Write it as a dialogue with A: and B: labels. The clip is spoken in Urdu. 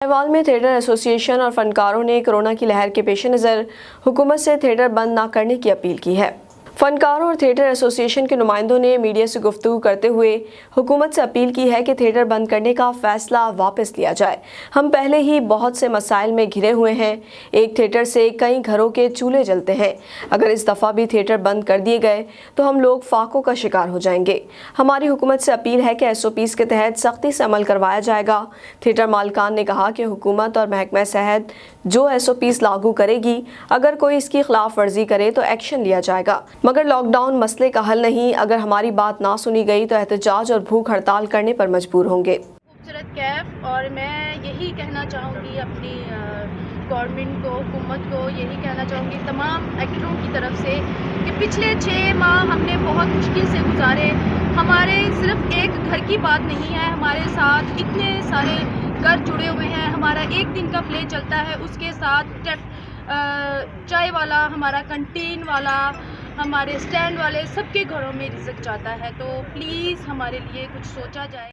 A: احوال میں تھیٹر ایسوسی ایشن اور فنکاروں نے کورونا کی لہر کے پیش نظر حکومت سے تھیٹر بند نہ کرنے کی اپیل کی ہے۔ فنکاروں اور تھیٹر ایسوسی ایشن کے نمائندوں نے میڈیا سے گفتگو کرتے ہوئے حکومت سے اپیل کی ہے کہ تھیٹر بند کرنے کا فیصلہ واپس لیا جائے۔ ہم پہلے ہی بہت سے مسائل میں گھرے ہوئے ہیں، ایک تھیٹر سے کئی گھروں کے چولہے جلتے ہیں۔ اگر اس دفعہ بھی تھیٹر بند کر دیے گئے تو ہم لوگ فاقوں کا شکار ہو جائیں گے۔ ہماری حکومت سے اپیل ہے کہ SOPs کے تحت سختی سے عمل کروایا جائے گا۔ تھیٹر مالکان نے کہا کہ حکومت اور محکمہ صحت جو SOPs لاگو کرے گی، اگر کوئی اس کی خلاف ورزی کرے تو ایکشن لیا جائے گا، مگر لاک ڈاؤن مسئلے کا حل نہیں۔ اگر ہماری بات نہ سنی گئی تو احتجاج اور بھوک ہڑتال کرنے پر مجبور ہوں گے۔
B: خوبصورت کیف، اور میں یہی کہنا چاہوں گی اپنی گورنمنٹ کو، حکومت کو یہی کہنا چاہوں گی تمام ایکٹروں کی طرف سے کہ پچھلے 6 ماہ ہم نے بہت مشکل سے گزارے۔ ہمارے صرف ایک گھر کی بات نہیں ہے، ہمارے ساتھ اتنے سارے گھر جڑے ہوئے ہیں۔ ہمارا ایک دن کا پلے چلتا ہے، اس کے ساتھ چائے والا، ہمارا کنٹین والا، ہمارے سٹینڈ والے، سب کے گھروں میں رزق جاتا ہے۔ تو پلیز ہمارے لیے کچھ سوچا جائے۔